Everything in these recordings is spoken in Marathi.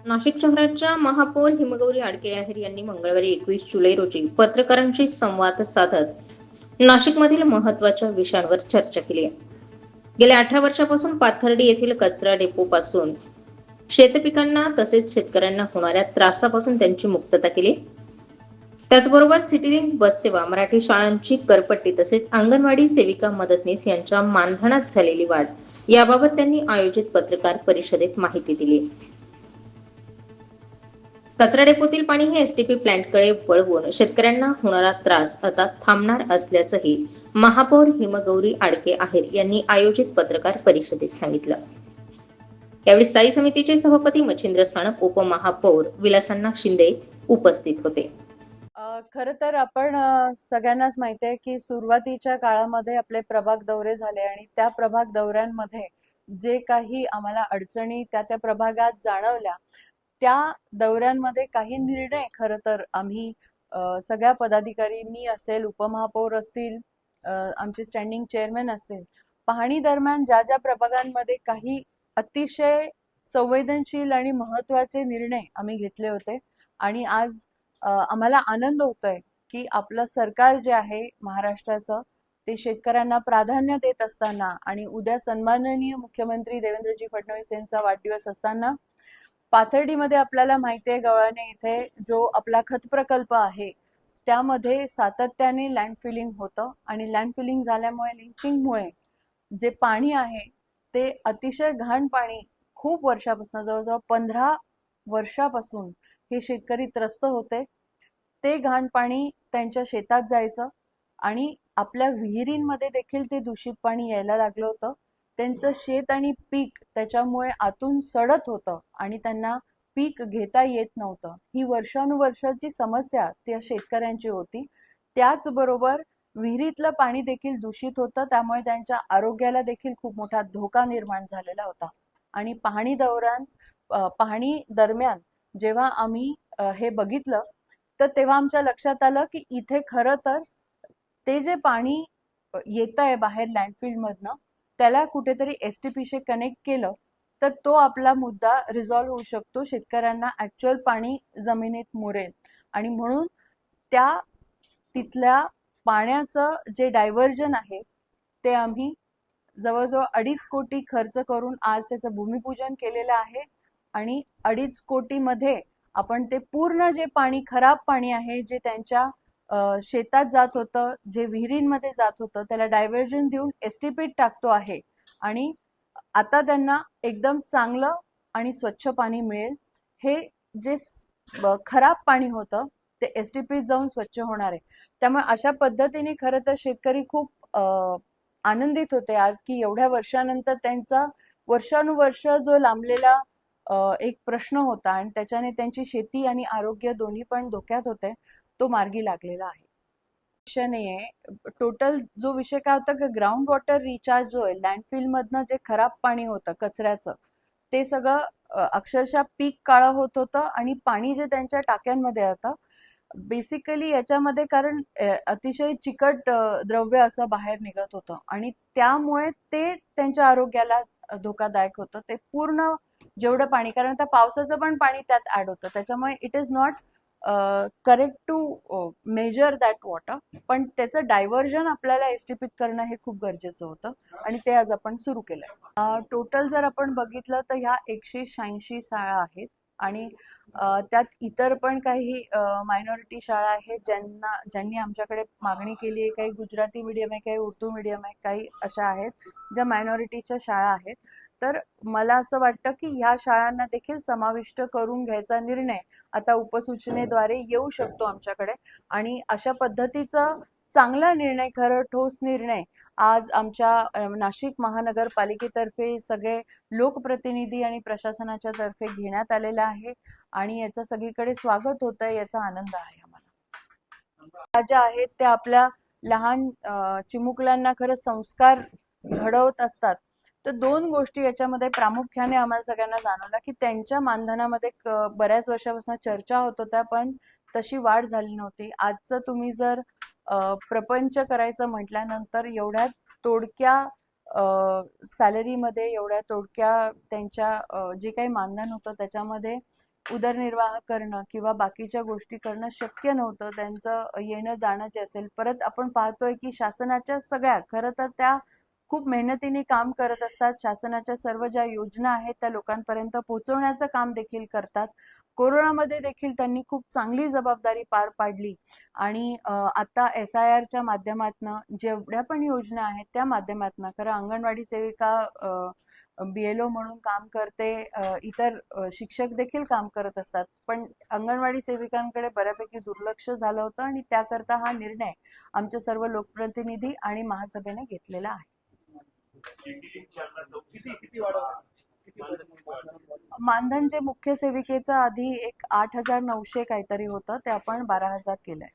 नाशिक शहराच्या महापौर हिमगौरी आडके आहेर यांनी मंगळवारी 21 जुलै रोजी पत्रकारांशी संवाद साधत नाशिकमधील महत्त्वाच्या विषयांवर चर्चा केली आहे. गेल्या 18 वर्षापासून पाथर्डी येथील कचरा डेपोपासून शेतपिकांना तसेच शेतकऱ्यांना होणाऱ्या त्रासापासून त्यांची मुक्तता केली. त्याचबरोबर सिटीलिंक बस सेवा, मराठी शाळांची करपट्टी तसेच अंगणवाडी सेविका मदतनीस यांच्या मानधनात झालेली वाढ याबाबत त्यांनी आयोजित पत्रकार परिषदेत माहिती दिली. कचरा डेपोतील पाणी हे एसटीपी प्लांटकडे वळवून शेतकऱ्यांना होणारा त्रास आता थांबणार असल्याचंही महापौर हिमगौरी आडके आहेर यांनी आयोजित पत्रकार परिषदेत सांगितलं. यावेळी स्थायी समितीचे सभापती मच्छिंद्र सानप, उपमहापौर विलासण्णा शिंदे उपस्थित होते. खरं तर आपण सगळ्यांनाच माहिती आहे की सुरुवातीच्या काळामध्ये आपले प्रभाग दौरे झाले आणि त्या प्रभाग दौऱ्यांमध्ये जे काही आम्हाला अडचणी त्या प्रभागात जाणवल्या, त्या दौऱ्यांमध्ये काही निर्णय खरं तर आम्ही सगळ्या पदाधिकारी, मी असेल, उपमहापौर असतील, आमचे स्टँडिंग चेअरमॅन असतील, पाहणी दरम्यान ज्या ज्या प्रभागांमध्ये काही अतिशय संवेदनशील आणि महत्त्वाचे निर्णय आम्ही घेतले होते. आणि आज आम्हाला आनंद होतोय की आपलं सरकार जे आहे महाराष्ट्राचं, ते शेतकऱ्यांना प्राधान्य देत असताना आणि उद्या सन्माननीय मुख्यमंत्री देवेंद्रजी फडणवीस यांचा वाढदिवस असताना पाथर्डीमध्ये आपल्याला माहिती आहे, गव्हाणे इथे जो आपला खत प्रकल्प आहे त्यामध्ये सातत्याने लँडफिलिंग होतं आणि लँडफिलिंग झाल्यामुळे, लिंचिंगमुळे जे पाणी आहे ते अतिशय घाण पाणी खूप वर्षापासून, जवळजवळ 15 वर्षापासून हे शेतकरी त्रस्त होते. ते घाण पाणी त्यांच्या शेतात जायचं आणि आपल्या विहिरींमध्ये देखील ते दूषित पाणी यायला लागलं होतं. त्यांचं शेत आणि पीक त्याच्यामुळे आतून सडत होतं आणि त्यांना पीक घेता येत नव्हतं. ही वर्षानुवर्षाची समस्या त्या शेतकऱ्यांची होती. त्याचबरोबर विहिरीतलं पाणी देखील दूषित होतं, त्यामुळे त्यांच्या आरोग्याला देखील खूप मोठा धोका निर्माण झालेला होता. आणि पाहणी दरम्यान जेव्हा आम्ही हे बघितलं, तर तेव्हा आमच्या लक्षात आलं की इथे खरं तर ते जे पाणी येत आहे बाहेर लँडफिलमधनं, त्याला कुठेतरी एसटीपीशी कनेक्ट केलं तर तो आपला मुद्दा रिझॉल्व्ह होऊ शकतो. शेतकऱ्यांना ऍक्च्युअल पाणी जमिनीत मुरेल आणि म्हणून तिथल्या पाण्याचं जे डायव्हर्जन आहे ते आम्ही जवळजवळ 2.5 कोटी खर्च करून आज त्याचं भूमिपूजन केलेलं आहे. आणि 2.5 कोटीमध्ये आपण ते पूर्ण जे पाणी, खराब पाणी आहे, जे त्यांच्या शेतात जात होतं, जे विहिरींमध्ये जात होतं, त्याला डायव्हर्जन देऊन एसटीपीत टाकतो आहे आणि आता त्यांना एकदम चांगलं आणि स्वच्छ पाणी मिळेल. हे जे खराब पाणी होतं ते एसटीपीत जाऊन स्वच्छ होणार आहे. त्यामुळे अशा पद्धतीने खरं तर शेतकरी खूप आनंदित होते आज की एवढ्या वर्षानंतर त्यांचा वर्षानुवर्ष जो लांबलेला एक प्रश्न होता आणि त्याच्याने त्यांची शेती आणि आरोग्य दोन्ही पण धोक्यात होते, तो मार्गी लागलेला आहे. विषय नाहीये. टोटल जो विषय काय होता की ग्राउंड वॉटर रिचार्ज जो आहे, लँडफिल मधनं जे खराब पाणी होतं कचऱ्याचं, ते सगळं अक्षरशः पीक काळं होत होतं आणि पाणी जे त्यांच्या टाक्यांमध्ये येतं बेसिकली याच्यामध्ये, कारण अतिशय चिकट द्रव्य असं बाहेर निघत होतं आणि त्यामुळे ते त्यांच्या आरोग्याला धोकादायक होतं. ते पूर्ण जेवढं पाणी, कारण आता पावसाचं पण पाणी त्यात ऍड होतं, त्याच्यामुळे it is not correct to measure that water, पण त्याचं डायव्हर्जन आपल्याला एसटीपीत करणं हे खूप गरजेचं होतं आणि ते आज आपण सुरू केलंय. टोटल जर आपण बघितलं तर ह्या 186 शाळा आहेत आणि त्यात इतर पण काही मायनॉरिटी शाळा आहेत ज्यांनी आमच्याकडे मागणी केली आहे. काही गुजराती मीडियम आहे, काही उर्दू मीडियम आहे, काही अशा आहेत ज्या मायनॉरिटीच्या शाळा आहेत. तर मला असं वाटतं की ह्या शाळांना देखील समाविष्ट करून घ्यायचा निर्णय आता उपसूचनेद्वारे येऊ शकतो आमच्याकडे आणि अशा पद्धतीचा चांगला निर्णय, खरं ठोस निर्णय आज आमच्या नाशिक महानगरपालिकेतर्फे सगळे लोकप्रतिनिधी आणि प्रशासनाच्या तर्फे घेण्यात आलेला आहे आणि याचं सगळीकडे स्वागत होत आहे, याचा आनंद आहे आम्हाला. ज्या आहेत त्या आपल्या लहान चिमुकल्यांना खरं संस्कार घडवत असतात. तर 2 गोष्टी याच्यामध्ये प्रामुख्याने आम्हाला सगळ्यांना जाणवल्या की त्यांच्या मानधनामध्ये बऱ्याच वर्षापासून चर्चा होत होत्या, पण तशी वाढ झाली नव्हती. आजचं तुम्ही जर प्रपंच करायचं म्हटल्यानंतर एवढ्या तोडक्या सॅलरीमध्ये एवढ्या तोडक्या त्यांच्या जे काही मानधन होतं त्याच्यामध्ये उदरनिर्वाह करणं किंवा बाकीच्या गोष्टी करणं शक्य नव्हतं. त्यांचं येणं जाणं जे असेल, परत आपण पाहतोय की शासनाच्या सगळ्या खरं तर त्या खूप मेहनतीने काम करत असतात. शासनाच्या सर्व ज्या योजना आहेत त्या लोकांपर्यंत पोहोचवण्याचं काम देखील करतात. कोरोनामध्ये देखील त्यांनी खूप चांगली जबाबदारी पार पाडली आणि आता SIRच्या माध्यमातनं जेवढ्या पण योजना आहेत त्या माध्यमातनं खरं अंगणवाडी सेविका BLO म्हणून काम करते, इतर शिक्षक देखील काम करत असतात, पण अंगणवाडी सेविकांकडे बऱ्यापैकी दुर्लक्ष झालं होतं आणि त्याकरता हा निर्णय आमचे सर्व लोकप्रतिनिधी आणि महासभेने घेतलेला आहे. मानधन जे मुख्य सेविकेचं आधी एक 8,900 काहीतरी होतं ते आपण 12,000 केलंय.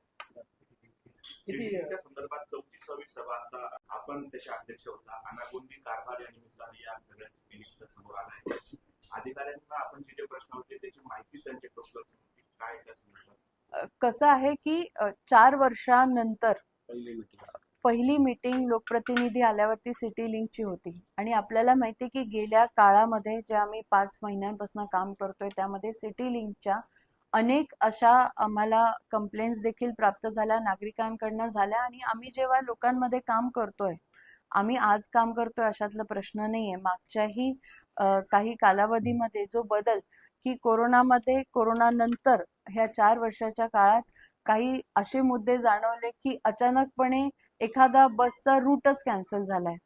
CDच्या संदर्भात 34वी सभा आता आपण त्याचे अध्यक्ष होता. अनागोंदी कारभार या निमित्ताने या सगळ्या निमित्त समोर आला आहे. अधिकाऱ्यांना आपण जे प्रश्न होते त्याची माहिती त्यांच्याकडे उपलब्ध होती काय त्या संदर्भात? कसं आहे की 4 वर्षानंतर पहिली मीटिंग लोकप्रतिनिधी आल्यावरती सिटी लिंकची होती आणि आपल्याला माहिती आहे की गेल्या काळामध्ये जे आम्ही 5 महिन्यांपासून काम करतोय त्यामध्ये सिटी लिंकच्या अनेक अशा आम्हाला कंप्लेंट्स देखील प्राप्त झाल्या, नागरिकांकडनं झाल्या आणि आम्ही जेव्हा लोकांमध्ये काम करतोय, आम्ही आज काम करतोय अशातला प्रश्न नाहीये. मागच्याही काही कालावधीमध्ये जो बदल की कोरोनानंतर ह्या 4 वर्षाच्या काळात काही असे मुद्दे जाणवले की अचानकपणे एखादा बसचा रूटच कॅन्सल झालाय.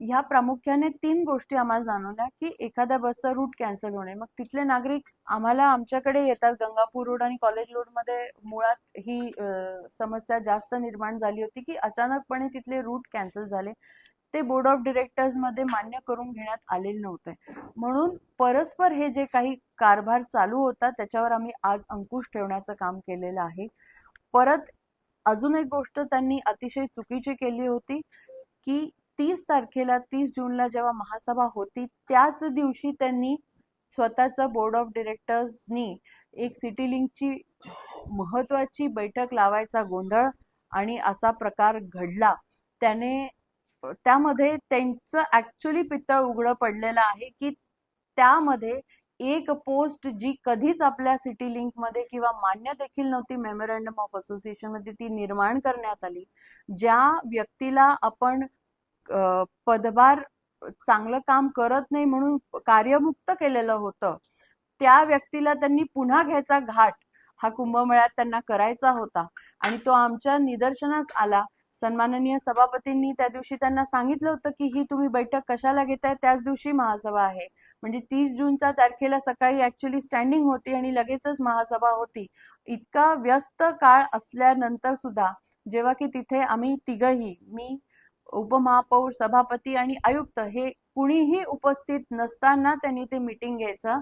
ह्या प्रामुख्याने 3 गोष्टी आम्हाला जाणवल्या की एखाद्या बसचा रूट कॅन्सल होणे. मग तिथले नागरिक आमच्याकडे येतात. गंगापूर रोड आणि कॉलेज रोडमध्ये मुळात ही समस्या जास्त निर्माण झाली होती की अचानकपणे तिथले रूट कॅन्सल झाले. ते बोर्ड ऑफ डिरेक्टर्स मध्ये मान्य करून घेण्यात आलेले नव्हते. म्हणून परस्पर हे जे काही कारभार चालू होता त्याच्यावर आम्ही आज अंकुश ठेवण्याचं काम केलेलं आहे. परत अजून एक गोष्ट त्यांनी अतिशय चुकीची केली होती की 30 जूनला जेव्हा महासभा होती त्याच दिवशी त्यांनी स्वतःचं बोर्ड ऑफ डिरेक्टर्सनी एक सिटी लिंकची महत्वाची बैठक लावायचा गोंधळ आणि असा प्रकार घडला. त्यामध्ये त्यांचं ऍक्च्युली पितळ उघडं पडलेलं आहे की त्यामध्ये एक पोस्ट जी कधीच आपल्या सिटी लिंक मध्ये किंवा मान्य देखील नव्हती, मेमोरँडम ऑफ असोसिएशन मध्ये ती निर्माण करण्यात आली. ज्या व्यक्तीला आपण पदभार चांगलं काम करत नाही म्हणून कार्यमुक्त केलेलं होतं, त्या व्यक्तीला त्यांनी पुन्हा घ्यायचा घाट हा कुंभमेळ्यात त्यांना करायचा होता आणि तो आमच्या निदर्शनास आला. सन्माननीय सभापतींनी त्या दिवशी त्यांना सांगितलं होतं की ही तुम्ही बैठक कशाला घेताय, त्याच दिवशी महासभा आहे. म्हणजे 30 जूनच्या तारखेला सकाळी ऍक्च्युली स्टँडिंग होती आणि लगेचच महासभा होती. इतका व्यस्त काळ असल्यानंतर सुद्धा जेव्हा की तिथे आम्ही तिघही, मी, उपमहापौर, सभापती आणि आयुक्त हे कुणीही उपस्थित नसताना त्यांनी ते मीटिंग घ्यायचं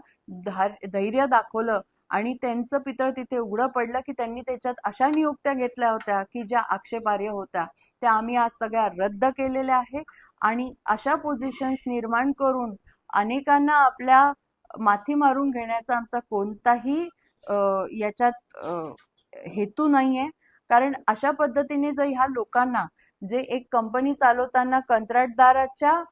धैर्य दाखवलं आणि त्यांचं पितळ तिथे उघडं पडलं की त्यांनी त्याच्यात अशा नियुक्त्या घेतल्या होत्या की ज्या आक्षेपार्ह होत्या. त्या आम्ही आज सगळ्या रद्द केलेल्या आहे आणि अशा पोझिशन्स निर्माण करून अनेकांना आपल्या माथी मारून घेण्याचा आमचा कोणताही याच्यात हेतू नाहीये. कारण अशा पद्धतीने जर ह्या लोकांना जे एक कंपनी चालवताना कंत्राटदाराच्या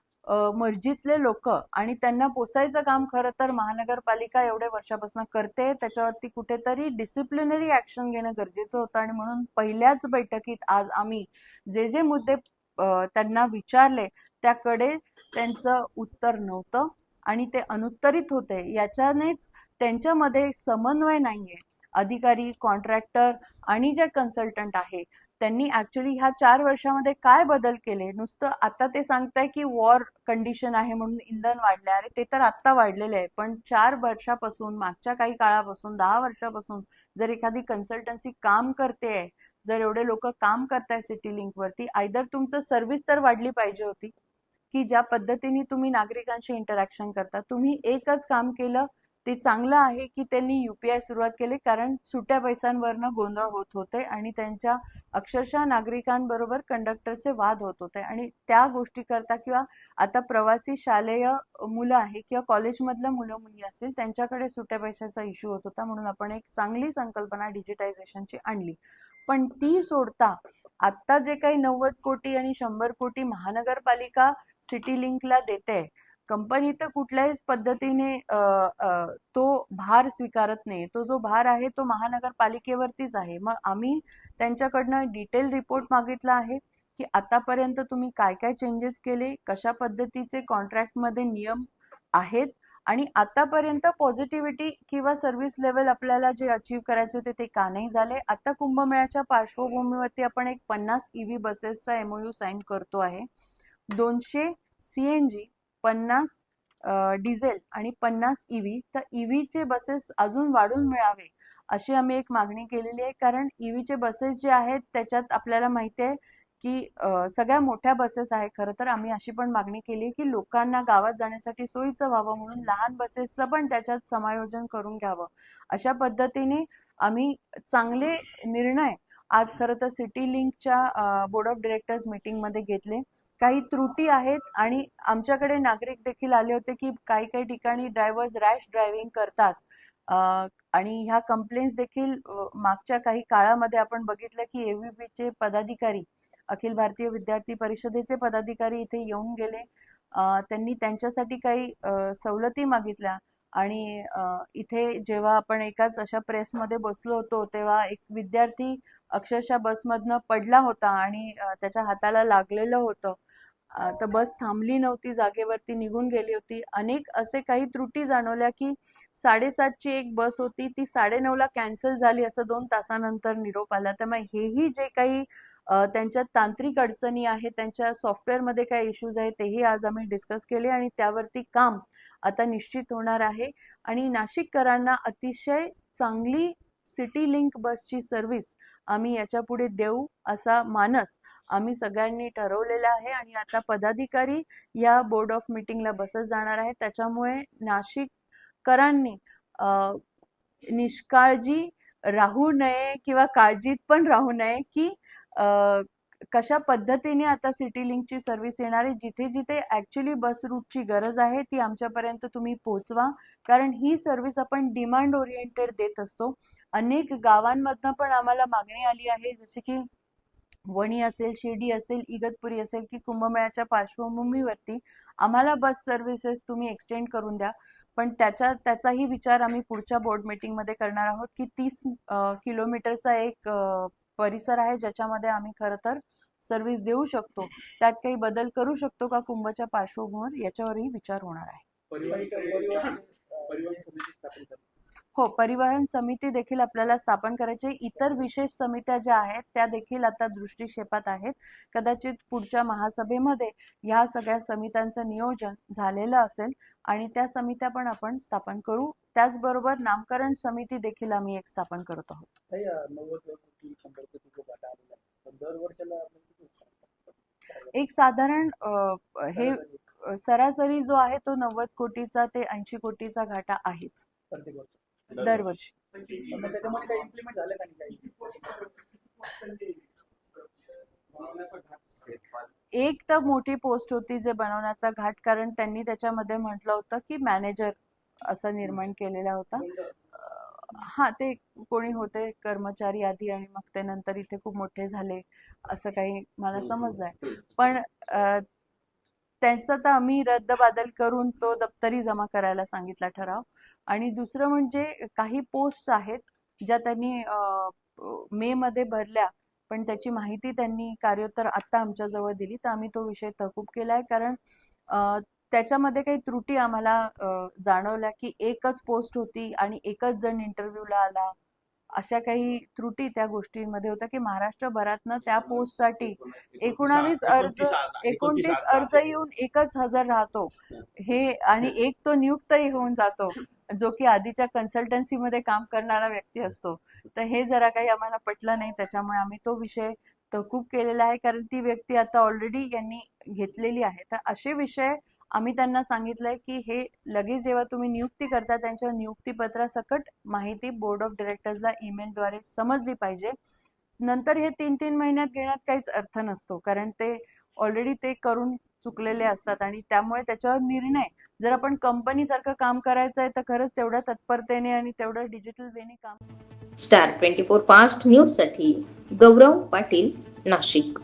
मर्जीतले लोक आणि त्यांना पोसायचं काम खरं तर महानगरपालिका एवढ्या वर्षापासून करते, त्याच्यावरती कुठेतरी डिसिप्लिनरी ऍक्शन घेणं गरजेचं होतं आणि म्हणून पहिल्याच बैठकीत आज आम्ही जे मुद्दे त्यांना विचारले त्याकडे त्यांचं उत्तर नव्हतं आणि ते अनुत्तरित होते. याच्यानेच त्यांच्यामध्ये समन्वय नाहीये. अधिकारी, कॉन्ट्रॅक्टर आणि जे कन्सल्टंट आहे त्यांनी ऍक्च्युली ह्या 4 वर्षामध्ये काय बदल केले. नुसतं आता ते सांगताय की वॉर कंडिशन आहे म्हणून इंधन वाढले. अरे ते तर आत्ता वाढलेले आहे, पण 4 वर्षापासून, मागच्या काही काळापासून, 10 वर्षापासून जर एखादी कन्सल्टन्सी काम करते, जर एवढे लोक काम करताय सिटी लिंक वरती, आयदर तुमचं सर्व्हिस तर वाढली पाहिजे होती की ज्या पद्धतीने तुम्ही नागरिकांशी इंटरॅक्शन करता. तुम्ही एकच काम केलं ते चांगलं आहे की त्यांनी UPI सुरुवात केली, कारण सुट्या पैशांवरनं गोंधळ होत होते आणि त्यांच्या अक्षरशः नागरिकांबरोबर कंडक्टरचे वाद होत होते. आणि त्या गोष्टी करता किंवा आता प्रवासी शालेय मुलं आहे किंवा कॉलेजमधल्या मुलं मुली असतील त्यांच्याकडे सुट्या पैशाचा इश्यू होत होता, म्हणून आपण एक चांगली संकल्पना डिजिटायझेशनची आणली. पण ती सोडता आता जे काही 90 कोटी आणि 100 कोटी महानगरपालिका सिटी लिंकला देते, कंपनी तर कुठल्याच पद्धतीने तो भार स्वीकारत नाही. तो जो भार आहे तो महानगरपालिकेवरतीच आहे. मग आम्ही त्यांच्याकडनं डिटेल रिपोर्ट मागितला आहे की आतापर्यंत तुम्ही काय काय चेंजेस केले, कशा पद्धतीचे कॉन्ट्रॅक्टमध्ये नियम आहेत आणि आतापर्यंत पॉझिटिव्हिटी किंवा सर्व्हिस लेवल आपल्याला जे अचीव्ह करायचे होते ते का नाही झाले. आता कुंभमेळ्याच्या पार्श्वभूमीवरती आपण एक 50 EV बसेसचा MOU साईन करतो आहे. 200 CNG, 50 डिझेल आणि 50 EV. तर EVचे बसेस अजून वाढून मिळावे अशी आम्ही एक मागणी केलेली आहे, कारण EVचे बसेस जे आहेत त्याच्यात आपल्याला माहिती आहे की सगळ्या मोठ्या बसेस आहे. खरं तर आम्ही अशी पण मागणी केली आहे की लोकांना गावात जाण्यासाठी सोयीचं व्हावं म्हणून लहान बसेसचं पण त्याच्यात समायोजन करून घ्यावं. अशा पद्धतीने आम्ही चांगले निर्णय आज खरं तर सिटी लिंकच्या बोर्ड ऑफ डिरेक्टर्स मीटिंगमध्ये घेतले. काही त्रुटी आहेत आणि आमच्याकडे नागरिक देखील आले होते की काही काही ठिकाणी ड्रायव्हर्स रॅश ड्रायव्हिंग करतात आणि ह्या कंप्लेंट्स देखील मागच्या काही काळामध्ये आपण बघितलं की AVPचे पदाधिकारी, अखिल भारतीय विद्यार्थी परिषदेचे पदाधिकारी इथे येऊन गेले. त्यांनी त्यांच्यासाठी काही सवलती मागितल्या आणि इथे जेव्हा आपण एकाच अशा प्रेसमध्ये बसलो होतो तेव्हा एक विद्यार्थी अक्षरशः बसमधनं पडला होता आणि त्याच्या हाताला लागलेलं होतं. तर बस थांबली नव्हती, जागेवरती निघून गेली होती. अनेक असे काही त्रुटी जाणवल्या की 7:30ची एक बस होती, ती 9:30ला कॅन्सल झाली असं 2 तासानंतर निरोप आला. त्यामुळे हेही जे काही त्यांच्या तांत्रिक अडचणी आहेत, त्यांच्या सॉफ्टवेअरमध्ये काय इश्यूज आहेत तेही आज आम्ही डिस्कस केले आणि त्यावरती काम आता निश्चित होणार आहे. आणि नाशिककरांना अतिशय चांगली सिटी लिंक बसची सर्व्हिस आम्ही याच्या पुढे देऊ असा मानस आम्ही सगळ्यांनी ठरवलेला आहे. आणि आता पदाधिकारी या बोर्ड ऑफ मीटिंगला बसत जाणार आहेत. त्याच्यामुळे नाशिककरांनी निष्काळजी राहू नये किंवा काळजीत पण राहू नये की कशा पद्धतीने आता सिटी लिंकची सर्व्हिस येणार आहे. जिथे जिथे ऍक्च्युली बस रूटची गरज आहे ती आमच्यापर्यंत तुम्ही पोहोचवा, कारण ही सर्व्हिस आपण डिमांड ओरिएंटेड देत असतो. अनेक गावांमधनं पण आम्हाला मागणी आली आहे, जसे की वणी असेल, शिर्डी असेल, इगतपुरी असेल, की कुंभमेळ्याच्या पार्श्वभूमीवरती आम्हाला बस सर्व्हिसेस तुम्ही एक्सटेंड करून द्या. पण त्याचाही विचार आम्ही पुढच्या बोर्ड मीटिंगमध्ये करणार आहोत की 30 किलोमीटरचा एक परिसर आहे ज्याच्यामध्ये आम्ही खरं तर सर्व्हिस देऊ शकतो. त्यात काही बदल करू शकतो का कुंभच्या पार्श्वभूमीवर, याच्यावरही विचार होणार आहे. हो, परिवहन समिती देखील आपल्याला स्थापन करायची. इतर विशेष समित्या ज्या आहेत त्या देखील आता दृष्टिक्षेपात आहेत. कदाचित पुढच्या महासभेमध्ये या सगळ्या समित्यांचं नियोजन झालेलं असेल आणि त्या समित्या पण आपण स्थापन करू. त्याचबरोबर नामकरण समिती देखील आम्ही एक स्थापन करत आहोत. एक साधारण हे सरासरी जो आहे तो 90 कोटीचा ते 80 कोटीचा घाटा आहेच दरवर्षी. एक तर मोठी पोस्ट होती जे बनवण्याचा घाट, कारण त्यांनी त्याच्यामध्ये म्हटलं होतं की मॅनेजर असं निर्माण केलेला होता. हा, ते कोणी होते कर्मचारी आधी आणि मग ते नंतर इथे खूप मोठे झाले असं काही मला समजलंय. पण त्यांचं तर आम्ही रद्दबादल करून तो दप्तरी जमा करायला सांगितला ठराव. आणि दुसरं म्हणजे काही पोस्ट आहेत ज्या त्यांनी मे मध्ये भरल्या, पण त्याची माहिती त्यांनी कार्योत्तर आता आमच्या जवळ दिली, तर आम्ही तो विषय तहकूब केलाय. कारण त्याच्यामध्ये काही त्रुटी आम्हाला जाणवल्या की एकच पोस्ट होती आणि एकच जण इंटरव्ह्यूला आला. अशा काही त्रुटी त्या गोष्टींमध्ये होत्या की महाराष्ट्रभरातनं त्या पोस्टसाठी 29 अर्ज येऊन एकच हजर राहतो हे, आणि एक तो नियुक्तही होऊन जातो जो की आधीच्या कन्सल्टन्सीमध्ये काम करणारा व्यक्ती असतो. तर हे जरा काही आम्हाला पटलं नाही, त्याच्यामुळे आम्ही तो विषय तहकूब केलेला आहे. कारण ती व्यक्ती आता ऑलरेडी यांनी घेतलेली आहे. तर असे विषय आम्ही त्यांना सांगितलंय की हे लगेच जेव्हा तुम्ही नियुक्ती करता त्यांच्या नियुक्तीपत्रासकट माहिती बोर्ड ऑफ डिरेक्टर्सला ईमेलद्वारे समजली पाहिजे. नंतर हे 3-3 महिन्यात घेण्यात काहीच अर्थ नसतो, कारण ते ऑलरेडी ते करून चुकलेले असतात आणि त्यामुळे त्याच्यावर निर्णय जर आपण कंपनीसारखं काम करायचं आहे तर खरंच तेवढ्या तत्परतेने आणि तेवढं डिजिटल वेने काम स्टार 24 फास्ट न्यूज साठी गौरव पाटील, नाशिक.